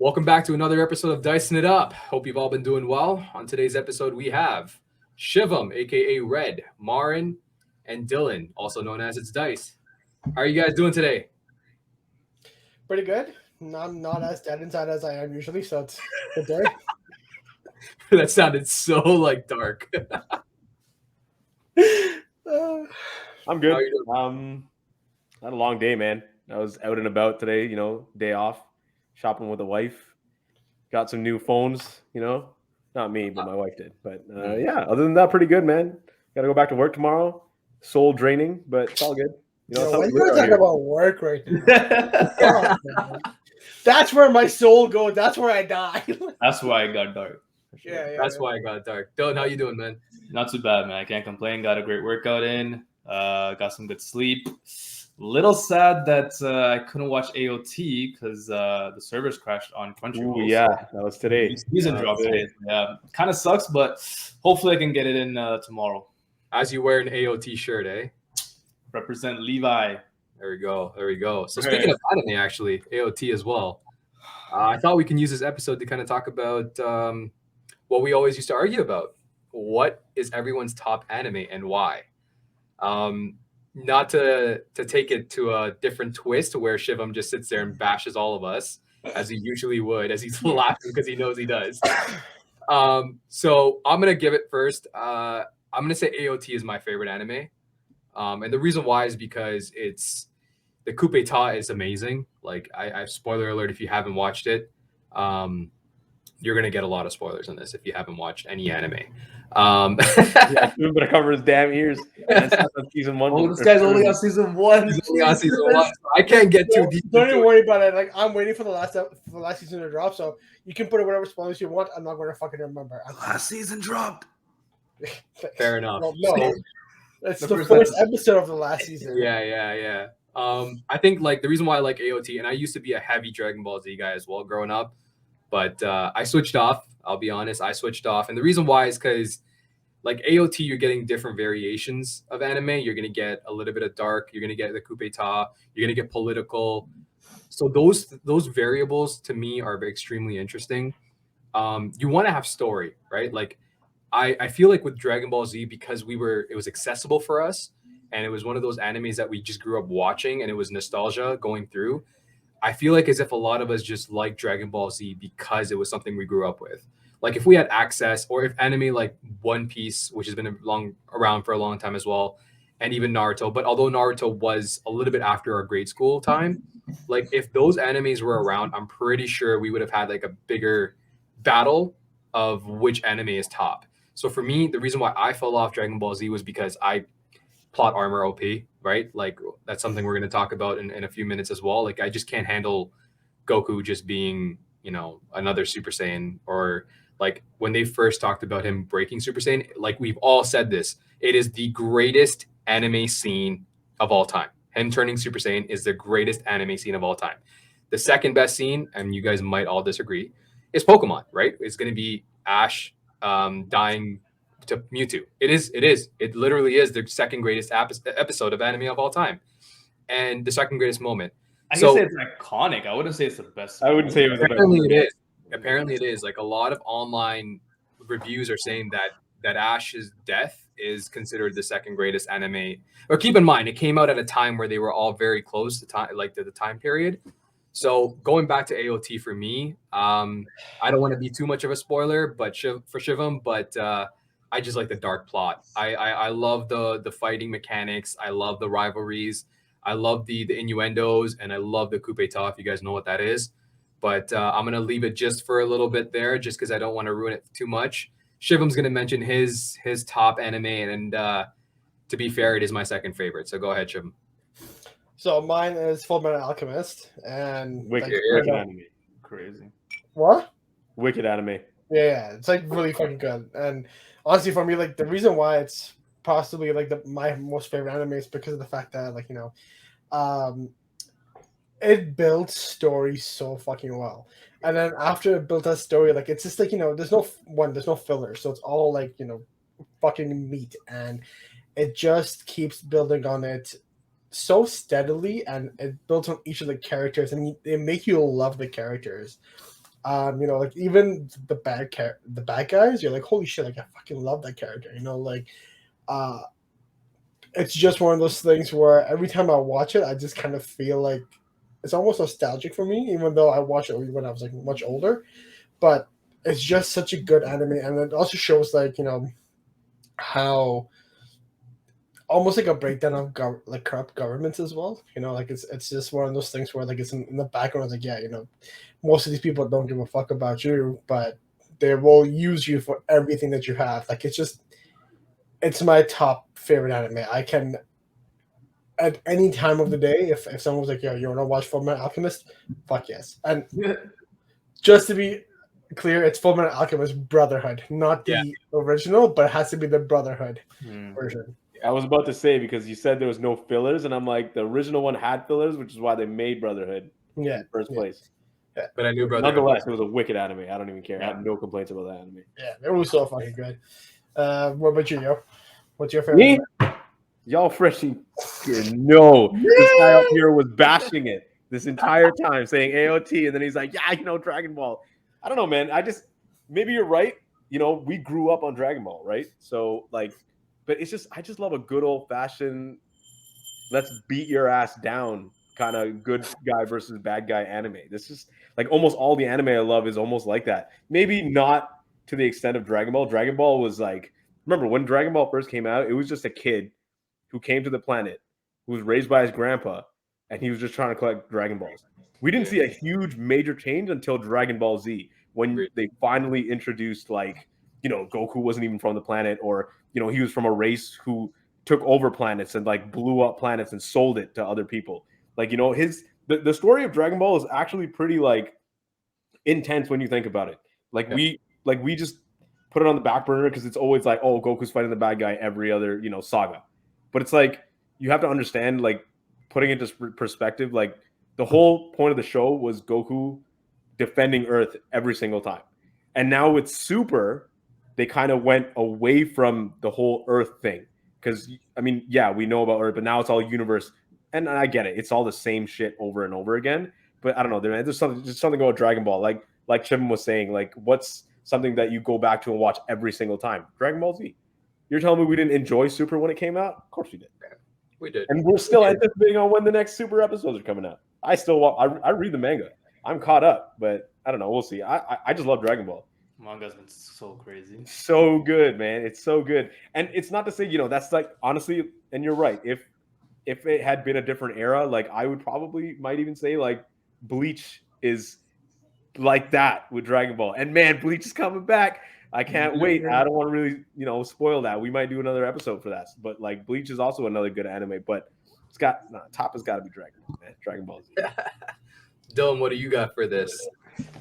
Welcome back to another episode of Dicing It Up. Hope you've all been doing well. On today's episode, we have Shivam, aka Red, Marin, and Dylan, also known as It's Dice. How are you guys doing today? Pretty good. Not as dead inside as I am usually, so it's good day. That sounded so dark. I'm good. How you doing? Had a long day, man. I was out and about today, day off, shopping with the wife. Got some new phones, Not me, but my wife did. But yeah, other than that, pretty good, man. Got to go back to work tomorrow. Soul draining, but it's all good. Why you guys talking about work right now? God, that's where my soul goes. That's where I die. That's why I got dark. Sure. Yeah, that's why I got dark. Dylan, how you doing, man? Not too bad, man. I can't complain. Got a great workout in. Got some good sleep. Little sad that I couldn't watch AOT because the servers crashed on Crunchyroll. Ooh, yeah, that was today. Season dropped today. Yeah, kind of sucks, but hopefully I can get it in tomorrow. As you wear an AOT shirt, eh? Represent Levi. There we go. So speaking of anime, actually, AOT as well. I thought we can use this episode to kind of talk about what we always used to argue about. What is everyone's top anime and why? Not to take it to a different twist where Shivam just sits there and bashes all of us, as he usually would, as he's laughing because he knows he does. So I'm going to give it first. I'm going to say AOT is my favorite anime. And the reason why is because the coup d'etat is amazing. I spoiler alert if you haven't watched it. You're going to get a lot of spoilers on this if you haven't watched any anime. Yeah, you better cover his damn ears. On season 1. Oh, this guy's only on season 1. He's only on season 1. I can't get too deep. Don't even worry about it. I'm waiting for the last season to drop, so you can put whatever spoilers you want. I'm not going to fucking remember. Last season dropped. Fair enough. Well, no, it's the first episode of the last season. Yeah. I think the reason why I like AOT, and I used to be a heavy Dragon Ball Z guy as well growing up, but I switched off. I'll be honest, I switched off, and the reason why is because AOT, you're getting different variations of anime. You're gonna get a little bit of dark. You're gonna get the coup d'etat. You're gonna get political. So those variables to me are extremely interesting. You want to have story, right? I feel like with Dragon Ball Z, because it was accessible for us, and it was one of those animes that we just grew up watching, and it was nostalgia going through. I feel like as if a lot of us just like Dragon Ball Z because it was something we grew up with. If we had access, or if anime like One Piece, which has been around for a long time as well, and even Naruto, but although Naruto was a little bit after our grade school time, if those animes were around, I'm pretty sure we would have had a bigger battle of which anime is top. So for me, the reason why I fell off Dragon Ball Z was because I plot armor OP, right? That's something we're going to talk about in a few minutes as well. I just can't handle Goku just being, another Super Saiyan, or when they first talked about him breaking Super Saiyan, we've all said this, it is the greatest anime scene of all time. Him turning Super Saiyan is the greatest anime scene of all time. The second best scene, and you guys might all disagree, is Pokemon, right? It's going to be Ash dying to Mewtwo. It literally is the second greatest episode of anime of all time, and the second greatest moment. I can say it's iconic. I wouldn't say it's the best. I wouldn't say it was the best. Apparently it is. A lot of online reviews are saying that Ash's death is considered the second greatest anime. Or keep in mind, it came out at a time where they were all very close to the time period. So going back to AOT for me, I don't want to be too much of a spoiler, but for Shivam, but I just like the dark plot. I love the fighting mechanics. I love the rivalries. I love the innuendos, and I love the coup d'etat, if you guys know what that is. But I'm going to leave it just for a little bit there, just because I don't want to ruin it too much. Shivam's going to mention his top anime, and to be fair, it is my second favorite. So go ahead, Shivam. So mine is Fullmetal Alchemist, and wicked anime. Crazy. What? Wicked anime. Yeah, it's really fucking good. And honestly, for me, the reason why it's possibly my most favorite anime is because of the fact that it builds story so fucking well. And then after it built that story, it's just there's no filler, so it's all fucking meat, and it just keeps building on it so steadily, and it builds on each of the characters, and they make you love the characters. You know, like even the bad guys, you're like, holy shit, like I fucking love that character. You know, like it's just one of those things where every time I watch it, I just kind of feel like it's almost nostalgic for me, even though I watched it when I was like much older. But it's just such a good anime, and it also shows like, you know, how almost like a breakdown of like corrupt governments as well. You know, like it's just one of those things where like it's in the background. Like, yeah, you know, most of these people don't give a fuck about you, but they will use you for everything that you have. Like it's my top favorite anime. I can at any time of the day, if someone was like, "Yo, you want to watch Fullmetal Alchemist?" Fuck yes. And just to be clear, it's Fullmetal Alchemist Brotherhood, not the original, but it has to be the Brotherhood version. I was about to say, because you said there was no fillers, and I'm like, the original one had fillers, which is why they made Brotherhood in the first place. Yeah. But I knew brother. Nonetheless, it was a wicked anime. I don't even care. I have no complaints about that anime. Yeah, it was so fucking good. What about you, yo? What's your Me? favorite? Y'all freshly no. This guy up here was bashing it this entire time, saying AOT, and then he's like, yeah, you know, Dragon Ball. I don't know, man. Maybe you're right. You know, we grew up on Dragon Ball, right? So like, but I just love a good old fashioned, let's beat your ass down kind of good guy versus bad guy anime. This is like almost all the anime I love is almost like that. Maybe not to the extent of Dragon Ball. Dragon Ball was like, remember when Dragon Ball first came out, it was just a kid who came to the planet, who was raised by his grandpa, and he was just trying to collect Dragon Balls. We didn't see a huge major change until Dragon Ball Z, when they finally introduced, like, you know, Goku wasn't even from the planet, or, you know, he was from a race who took over planets and like blew up planets and sold it to other people. Like, you know, the story of Dragon Ball is actually pretty like intense when you think about it. Like we just put it on the back burner because it's always like, oh, Goku's fighting the bad guy every other, you know, saga. But it's like, you have to understand, like, putting it into perspective, like, the whole point of the show was Goku defending Earth every single time. And now with Super, they kind of went away from the whole Earth thing. Because, I mean, yeah, we know about Earth, but now it's all universe. And I get it. It's all the same shit over and over again. But I don't know. There's something about Dragon Ball. Like Chim was saying, like, what's something that you go back to and watch every single time? Dragon Ball Z. You're telling me we didn't enjoy Super when it came out? Of course we did. We did. And we're still anticipating on when the next Super episodes are coming out. I still I read the manga. I'm caught up, but I don't know. We'll see. I just love Dragon Ball. Manga's been so crazy. So good, man. It's so good. And it's not to say, you know, that's like, honestly, and you're right. If it had been a different era, like, I would might even say, like, Bleach is like that with Dragon Ball. And man, Bleach is coming back. I can't wait. I don't want to really, you know, spoil that. We might do another episode for that. But like, Bleach is also another good anime. But top has got to be Dragon Ball, man. Dragon Ball Z. Dylan, what do you got for this?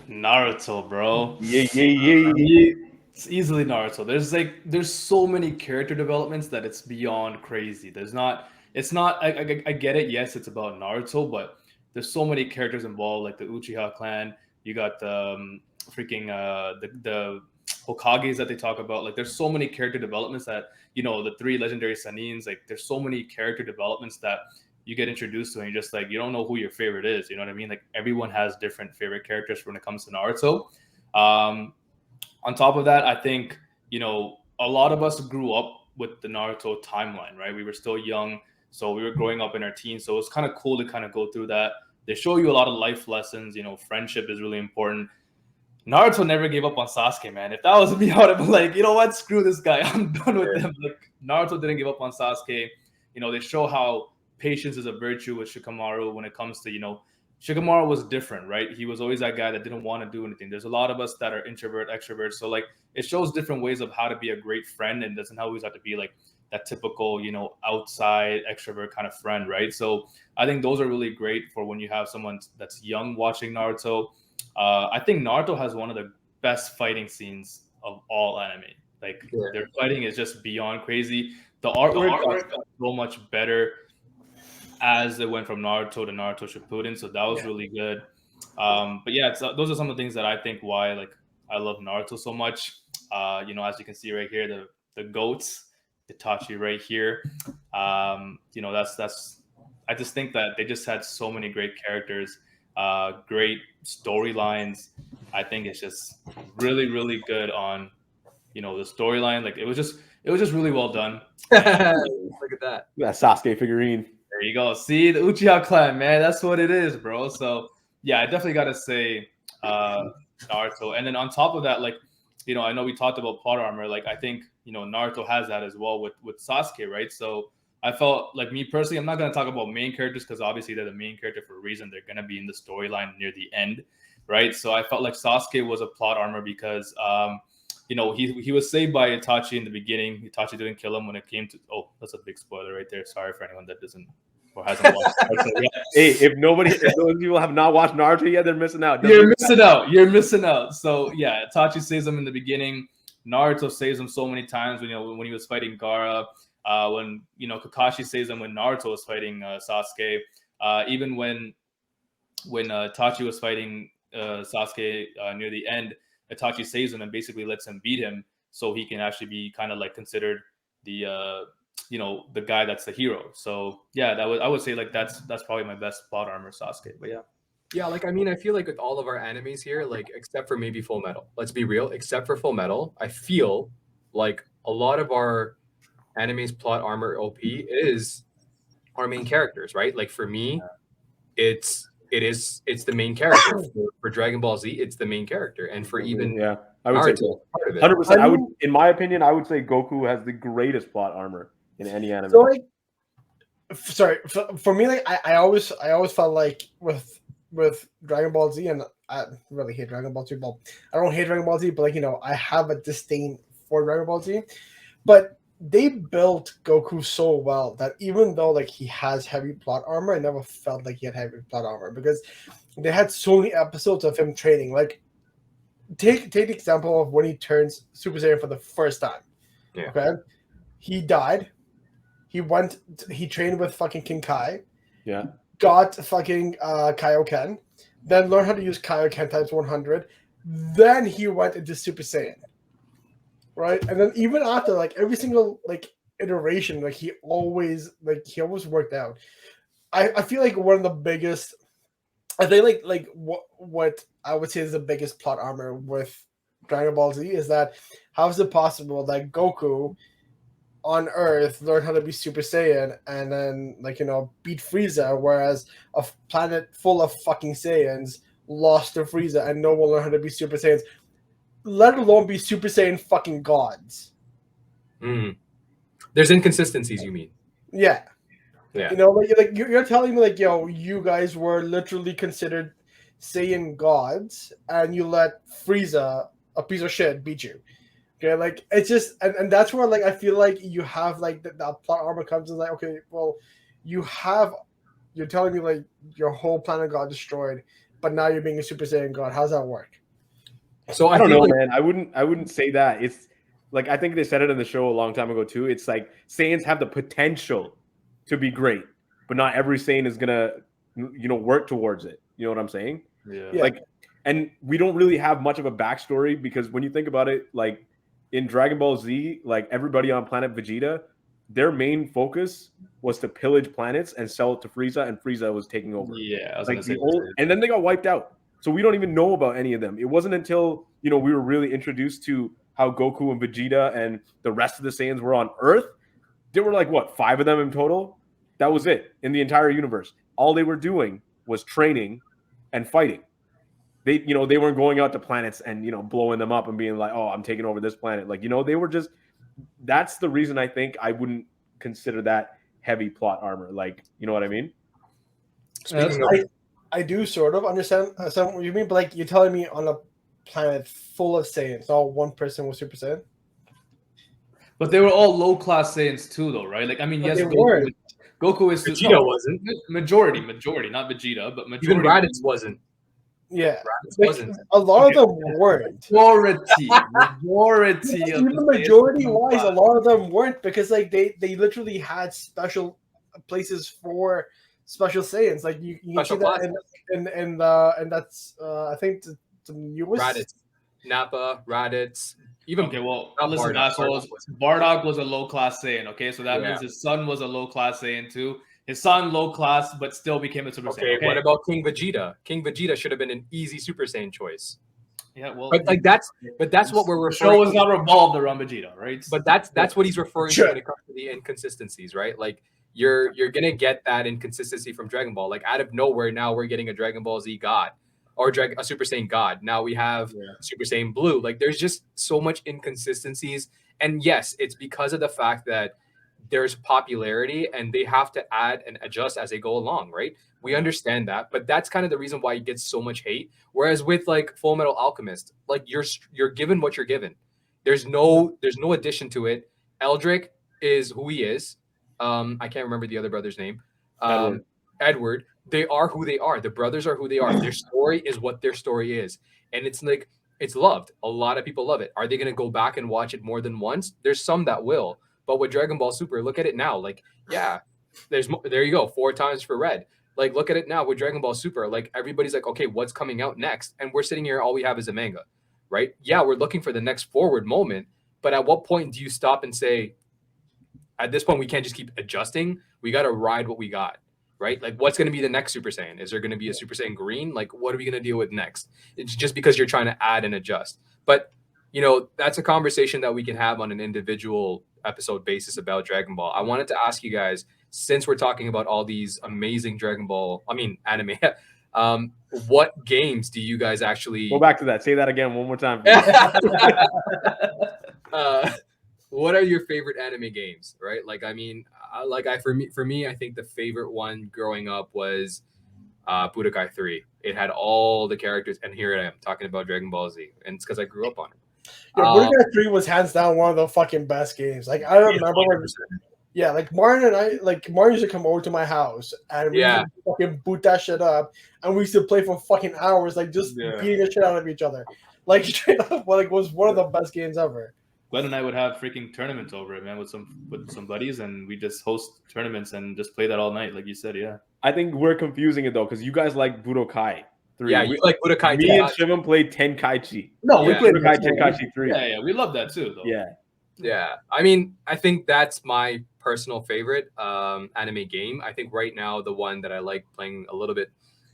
Naruto, bro. Yeah. It's easily Naruto. There's so many character developments that it's beyond crazy. It's not. I get it. Yes, it's about Naruto, but there's so many characters involved, like the Uchiha clan. You got the the Hokages that they talk about. Like, there's so many character developments that, you know, the 3 legendary Sanins, like, there's so many character developments that you get introduced to, and you're just like, you don't know who your favorite is. You know what I mean? Like, everyone has different favorite characters when it comes to Naruto. On top of that, I think, you know, a lot of us grew up with the Naruto timeline, right? We were still young, so we were growing up in our teens. So it was kind of cool to kind of go through that. They show you a lot of life lessons. You know, friendship is really important. Naruto never gave up on Sasuke, man. If that was me, I would have been like, you know what? Screw this guy. I'm done with him. Like, Naruto didn't give up on Sasuke. You know, they show how patience is a virtue with Shikamaru when it comes to, you know, Shikamaru was different, right? He was always that guy that didn't want to do anything. There's a lot of us that are introvert, extroverts. So, like, it shows different ways of how to be a great friend, and doesn't always have to be like that typical, you know, outside extrovert kind of friend, right? So I think those are really great for when you have someone that's young watching Naruto. I think Naruto has one of the best fighting scenes of all anime. Like, their fighting is just beyond crazy. The artwork got so much better as it went from Naruto to Naruto Shippuden, so that was really good. But yeah, those are some of the things that I think why, like, I love Naruto so much. You know, as you can see right here, the goats, Itachi right here. You know, that's. I just think that they just had so many great characters. great storylines. I think it's just really, really good on, the storyline. Like it was just really well done. Look at that. That Sasuke figurine. There you go. See, the Uchiha clan, man. That's what it is, bro. So yeah, I definitely got to say Naruto. And then on top of that, like, I know we talked about plot armor. Like, I think, Naruto has that as well with Sasuke, right? So I felt like, me personally, I'm not going to talk about main characters because obviously they're the main character for a reason. They're going to be in the storyline near the end, right? So I felt like Sasuke was a plot armor because, he was saved by Itachi in the beginning. Itachi didn't kill him when it came to. Oh, that's a big spoiler right there. Sorry for anyone that doesn't or hasn't watched Naruto yet. Hey, if those people have not watched Naruto yet, they're missing out. You're missing out. You're missing out. So yeah, Itachi saves him in the beginning. Naruto saves him so many times when he was fighting Gaara. When Kakashi saves him when Naruto was fighting Sasuke. Even when Itachi was fighting Sasuke near the end, Itachi saves him and basically lets him beat him, so he can actually be kind of like considered the the guy that's the hero. So yeah, I would say like that's probably my best plot armor, Sasuke. But yeah, like I mean, I feel like with all of our animes here, like except for maybe Fullmetal, let's be real, except for Fullmetal, I feel like a lot of our anime's plot armor OP is our main characters, right? Like for me, it's the main character. For Dragon Ball Z, it's the main character, and for even I would say so. 100%. I would, in my opinion, I would say Goku has the greatest plot armor in any anime. So like, sorry, for me, like I always felt like with Dragon Ball Z, and I really hate Dragon Ball Z. Well, I don't hate Dragon Ball Z, but like I have a disdain for Dragon Ball Z. But they built Goku so well that even though like he has heavy plot armor, I never felt like he had heavy plot armor because they had so many episodes of him training. Like take the example of when he turns Super Saiyan for the first time. Yeah. Okay, he died. He trained with fucking King Kai. Yeah. Got fucking Kaioken. Then learned how to use Kaioken times 100. Then he went into Super Saiyan. Right, and then even after like every single like iteration, like he always worked out. I feel like one of the biggest, I think like what I would say is the biggest plot armor with Dragon Ball Z is that how is it possible that Goku on Earth learned how to be Super Saiyan and then beat Frieza, whereas a planet full of fucking Saiyans lost to Frieza and no one learned how to be Super Saiyans, let alone be Super Saiyan fucking gods. There's inconsistencies, you mean? Yeah. Yeah. You're telling me like, yo, you guys were literally considered Saiyan gods and you let Frieza, a piece of shit, beat you. Okay, like it's just and that's where like I feel like you have like the plot armor comes in like, okay, well, you're telling me like your whole planet got destroyed, but now you're being a Super Saiyan god. How's that work? So I don't know, man. I wouldn't say that. It's like I think they said it in the show a long time ago too. It's like Saiyans have the potential to be great, but not every Saiyan is gonna work towards it. You know what I'm saying? Yeah. Like, and we don't really have much of a backstory because when you think about it, like in Dragon Ball Z, like everybody on planet Vegeta, their main focus was to pillage planets and sell it to Frieza, and Frieza was taking over. Yeah, I was like and then they got wiped out. So we don't even know about any of them. It wasn't until, we were really introduced to how Goku and Vegeta and the rest of the Saiyans were on Earth. There were like, what, 5 of them in total? That was it in the entire universe. All they were doing was training and fighting. They weren't going out to planets and, blowing them up and being like, oh, I'm taking over this planet. Like, they were just, that's the reason I think I wouldn't consider that heavy plot armor. Like, you know what I mean? I do sort of understand what you mean, but like you're telling me on a planet full of Saiyans, all one person was Super Saiyan. But they were all low class Saiyans too, though, right? Like I mean, yes, Goku is Vegeta wasn't. Majority, not Vegeta, but majority. Even Raditz wasn't. Yeah, Raditz wasn't. A lot of them weren't. Majority. Even majority wise, a lot of them weren't because like they literally had special places for special Saiyans. Like you can see that and that's I think the newest Raditz, Nappa, Raditz. Even okay, well, listen, assholes. Bardock was a low class Saiyan. Okay, so that means his son was a low class Saiyan too. His son, low class, but still became a Super Saiyan. Okay, what about King Vegeta? King Vegeta should have been an easy Super Saiyan choice. Yeah, well, But like that's what we're the show referring was to. not revolved around Vegeta, right? But that's what he's referring to Sure. when it comes to the inconsistencies, right? Like you're gonna get that inconsistency from Dragon Ball. Like out of nowhere, now we're getting a Dragon Ball Z God or a Super Saiyan God. Now we have Super Saiyan Blue. Like there's just so much inconsistencies. And yes, it's because of the fact that there's popularity and they have to add and adjust as they go along, right? We understand that, but that's kind of the reason why he gets so much hate. Whereas with like Fullmetal Alchemist, like you're given what you're given. There's no addition to it. Eldrick is who he is. I can't remember the other brother's name. Edward. They are who they are. The brothers are who they are. Their story is what their story is, and it's like it's loved. A lot of people love it. Are they going to go back and watch it more than once? There's some that will. But with Dragon Ball Super, look at it now. Like, yeah, there you go. 4 times for Red. Like, look at it now with Dragon Ball Super. Like, everybody's like, okay, what's coming out next? And we're sitting here, all we have is a manga, right? Yeah, we're looking for the next forward moment. But at what point do you stop and say, at this point, we can't just keep adjusting. We got to ride what we got, right? Like, what's going to be the next Super Saiyan? Is there going to be a Super Saiyan Green? Like, what are we going to deal with next? It's just because you're trying to add and adjust. But, you know, that's a conversation that we can have on an individual episode basis about Dragon Ball. I wanted to ask you guys, since we're talking about all these amazing anime, what games do you guys actually Go back to that? Say that again one more time. What are your favorite anime games? Right? Like, I mean, for me, I think the favorite one growing up was Budokai 3. It had all the characters, and here I am talking about Dragon Ball Z, and it's because I grew up on it. Yeah, Budokai 3 was hands down one of the fucking best games. Like I remember when, like Martin used to come over to my house and we used to fucking boot that shit up, and we used to play for fucking hours, like just beating the shit out of each other. Like straight up, like it was one of the best games ever. Glenn and I would have freaking tournaments over it, man, with some buddies, and we just host tournaments and just play that all night, like you said. Yeah, I think we're confusing it though, because you guys like Budokai 3. Yeah, you like Budokai. Me and Shivam played Tenkaichi. No, we played Budokai Tenkaichi 3. Yeah, we love that too, though. Yeah. I mean, I think that's my personal favorite anime game. I think right now the one that I like playing a little bit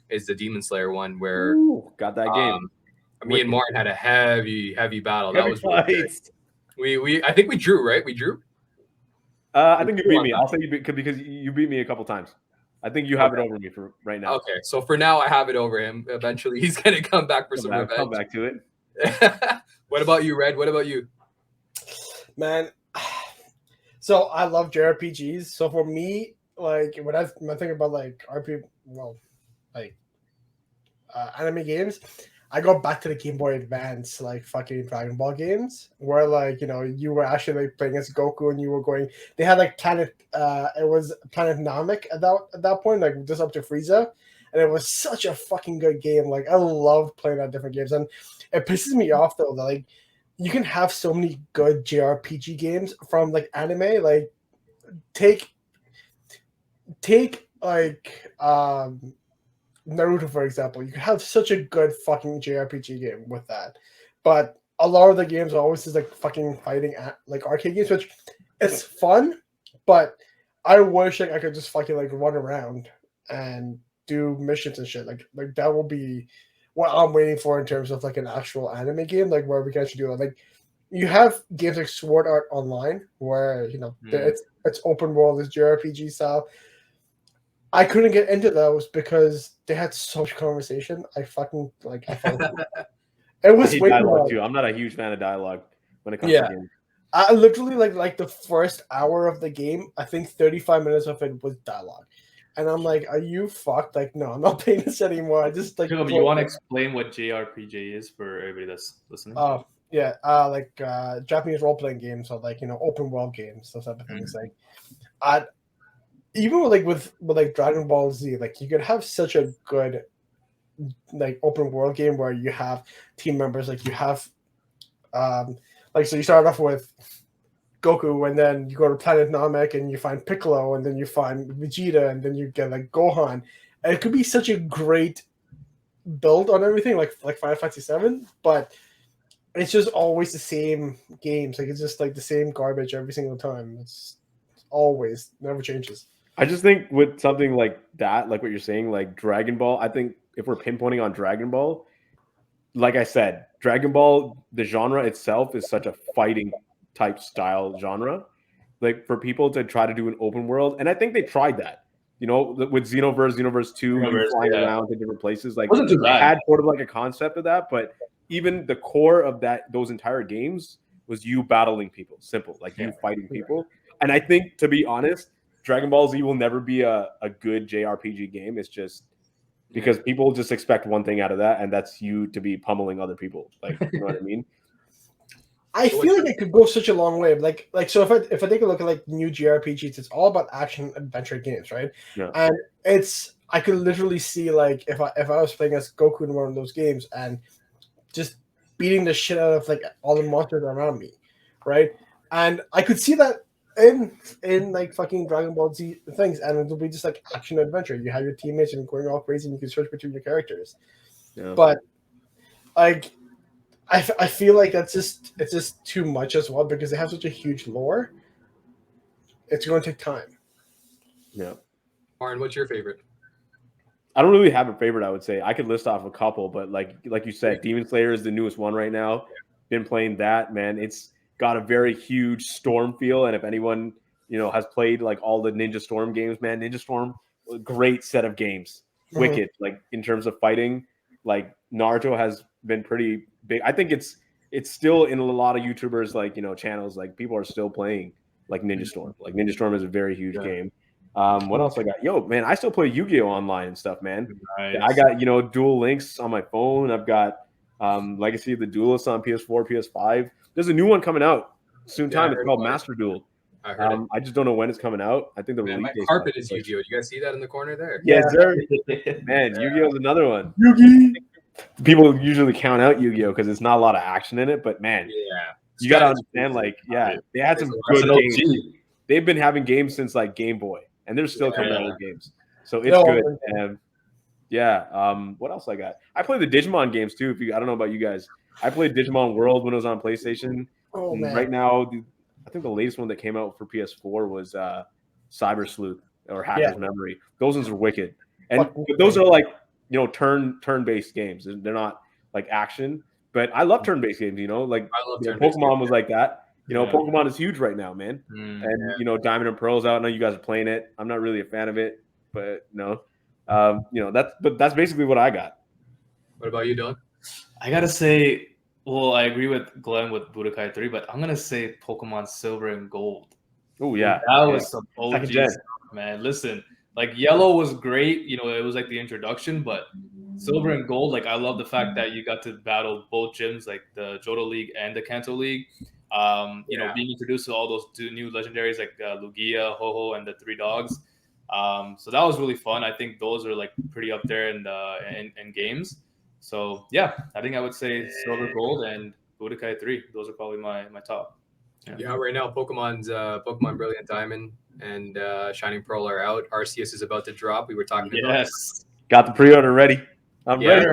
is the Demon Slayer one, where got that game. Me and Martin had a heavy battle. That was we I think we drew, right? We drew. I think you beat me. I'll say you beat, because you beat me a couple times. I think you have it over me for right now. Okay, so for now I have it over him. Eventually he's gonna come back for some revenge. Come back to it. What about you, Red? What about you? Man, so I love JRPGs. So for me, like when I think about like anime games, I go back to the Game Boy Advance, like fucking Dragon Ball games, where like you were actually like playing as Goku and you were going. They had like it was Planet Namek at that point, like just up to Frieza, and it was such a fucking good game. Like I love playing at different games, and it pisses me off though that like you can have so many good JRPG games from like anime. Like take like Naruto, for example. You can have such a good fucking JRPG game with that, but a lot of the games are always just like fucking fighting at like arcade games, which it's fun, but I wish like I could just fucking like run around and do missions and shit. Like that will be what I'm waiting for in terms of like an actual anime game, like where we can actually do that. Like you have games like Sword Art Online, where it's open world, it's JRPG style. I couldn't get into those because they had so much conversation. I fucking like. It was way dialogue too. I'm not a huge fan of dialogue when it comes to games. I literally like the first hour of the game. I think 35 minutes of it was dialogue, and I'm like, "Are you fucked?" Like, no, I'm not playing this anymore. I just like. You want to explain what JRPG is for everybody that's listening? Japanese role playing games, or like open world games, those type of things. Like, even with Dragon Ball Z, like you could have such a good like open world game where you have team members, like you have so you start off with Goku, and then you go to Planet Namek and you find Piccolo, and then you find Vegeta, and then you get like Gohan, and it could be such a great build on everything, like Final Fantasy VII, but it's just always the same games. Like it's just like the same garbage every single time. It's always never changes. I just think with something like that, like what you're saying, like Dragon Ball, I think if we're pinpointing on Dragon Ball, like I said, Dragon Ball, the genre itself is such a fighting type style genre. Like for people to try to do an open world, and I think they tried that. You know, with Xenoverse 2, you Xenoverse, flying yeah. around to different places. Like Wasn't too they bad. had sort of like a concept of that, but even the core of those entire games was you battling people, simple, like you fighting people. And I think, to be honest, Dragon Ball Z will never be a good JRPG game. It's just because people just expect one thing out of that, and that's you to be pummeling other people. Like, you know what I mean? I feel like it could go such a long way. Like so if I take a look at like new JRPGs, it's all about action adventure games, right? Yeah. And I could literally see like if I was playing as Goku in one of those games and just beating the shit out of like all the monsters around me, right? And I could see that in like fucking Dragon Ball Z things, and it'll be just like action adventure. You have your teammates and going all crazy, and you can switch between your characters. Yeah. But like I feel like it's just too much as well because they have such a huge lore. It's going to take time. Yeah. Warren, what's your favorite? I don't really have a favorite, I would say. I could list off a couple, but like you said, Demon Slayer is the newest one right now. Been playing that, man. It's got a very huge Storm feel, and if anyone, you know, has played like all the Ninja Storm games, man, Ninja Storm, a great set of games. Wicked, like in terms of fighting. Like Naruto has been pretty big. I think it's still in a lot of YouTubers, like, you know, channels, like people are still playing like Ninja Storm. Like Ninja Storm is a very huge game. What else I got? Yo, man, I still play Yu-Gi-Oh! Online and stuff, man. Nice. I got, you know, Duel Links on my phone. I've got Legacy of the Duelist on PS4, PS5. There's a new one coming out soon time. It's called Master Duel. I heard it. I just don't know when it's coming out. I think the Man, release my date's carpet not is published. Yu-Gi-Oh! Do you guys see that in the corner there? Yes, sir. Man, Yu-Gi-Oh! is another one. Yugi. People usually count out Yu-Gi-Oh! because there's not a lot of action in it, but man, you gotta understand, like, they had some good games. They've been having games since like Game Boy, and they're still coming out with games. So it's good. And what else I got? I play the Digimon games too. I don't know about you guys. I played Digimon World when it was on PlayStation. Oh man! Right now, I think the latest one that came out for PS4 was Cyber Sleuth or Hacker's Memory. Those ones are wicked, and those are like, you know, turn-based games. They're not like action, but I love turn-based games. You know, like I love Pokemon was like that. You know, Pokemon is huge right now, man. And you know, Diamond and Pearl's out. I know you guys are playing it. I'm not really a fan of it, but no, you know, that's basically what I got. What about you, Dylan? I gotta say, well, I agree with Glenn with Budokai 3, but I'm gonna say Pokemon Silver and Gold. Oh yeah, that was some OG stuff, man. Listen, like Yellow was great, you know, it was like the introduction, but Silver and Gold, like I love the fact that you got to battle both gyms, like the Johto League and the Kanto League. You know, being introduced to all those new legendaries like Lugia, Ho-Ho, and the Three Dogs. So that was really fun. I think those are like pretty up there in games. So yeah, I think I would say Silver, Gold, and Budokai 3. Those are probably my top. Yeah, right now Pokemon's Pokemon Brilliant Diamond and Shining Pearl are out. Arceus is about to drop. We were talking about. Yes, got the pre-order ready. I'm ready.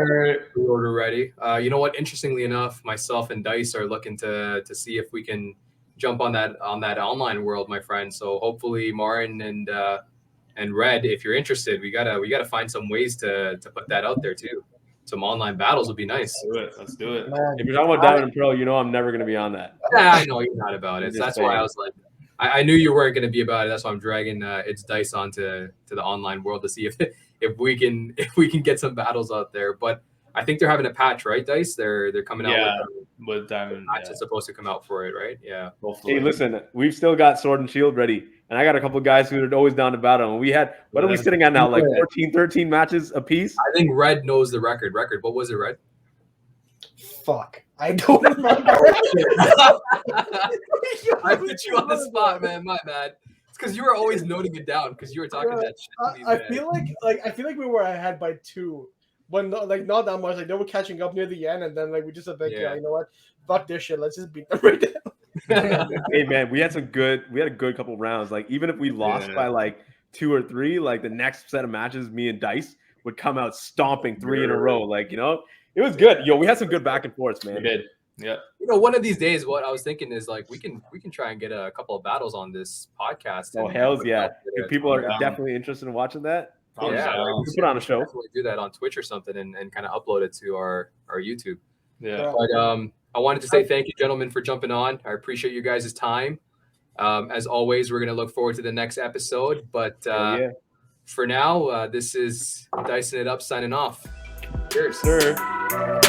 Pre-order ready. You know what? Interestingly enough, myself and Dice are looking to see if we can jump on that online world, my friend. So hopefully, Marin and Red, if you're interested, we gotta find some ways to put that out there too. Some online battles would be nice. Let's do it. Man, If you're talking about Diamond and Pearl, you know I'm never gonna be on that. Yeah, I know you're not about it. So that's why I was like, I knew you weren't going to be about it. That's why I'm dragging its Dice onto the online world to see if we can get some battles out there. But I think they're having a patch, right? Dice, they're coming out with Diamond. Patch is supposed to come out for it, right? Yeah. Hopefully. Hey, listen, we've still got Sword and Shield ready, and I got a couple of guys who are always down to battle. And we had what are we sitting at now? Like 14, 13 matches apiece. I think Red knows the record. What was it, Red? Fuck. I don't remember. I put you on the spot, man. My bad. It's because you were always noting it down because you were talking that shit. I feel like we were ahead by 2, but not that much. Like they were catching up near the end, and then like we just said, like, you know what? Fuck this shit. Let's just beat them right now. Hey man, we had a good couple rounds. Like even if we lost by like 2 or 3, like the next set of matches, me and Dice would come out stomping 3 in a row. Like, you know, it was good. Yo, we had some good back and forths, man. We did. Yeah. You know, one of these days, what I was thinking is like we can try and get a couple of battles on this podcast. Oh and hells put it yeah! out there. If people are down. definitely interested in watching that, I'm Yeah, down. like, we can put on a show. definitely do that on Twitch or something and kind of upload it to our YouTube. Yeah. But I wanted to say thank you, gentlemen, for jumping on. I appreciate you guys' time. As always, we're gonna look forward to the next episode. But Yeah, for now, this is Dicing It Up signing off. Cheers. sir.